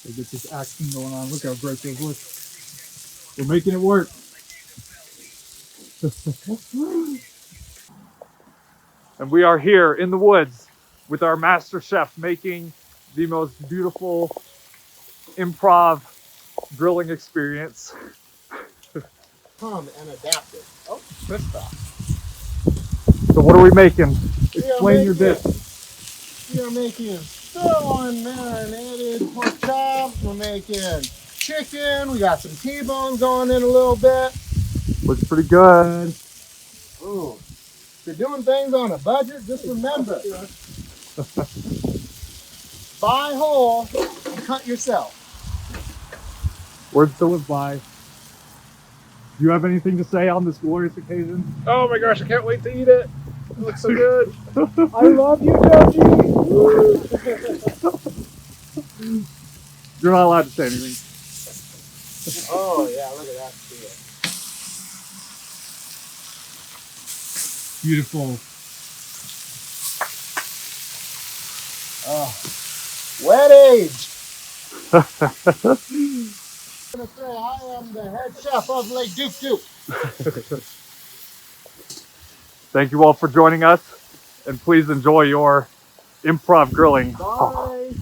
They get this action going on. Look how great this looks. We're making it work. And we are here in the woods with our master chef making the most beautiful improv grilling experience. Come and adapt it. Oh, Christoph. So what are we making? Explain your dish. We are making sirloin marinated pork chops. We're making chicken. We got some T-bone going in a little bit. Looks pretty good. Ooh. If you're doing things on a budget, just remember, buy whole and cut yourself. Words to live by. Do you have anything to say on this glorious occasion? Oh my gosh, I can't wait to eat it. It looks so good. I love you, Joji. You're not allowed to say anything. Oh yeah, look at that. Beautiful. Oh, wet age. I'm gonna say I am the head chef of Lake Duke Duke. Thank you all for joining us, and please enjoy your improv grilling. Bye.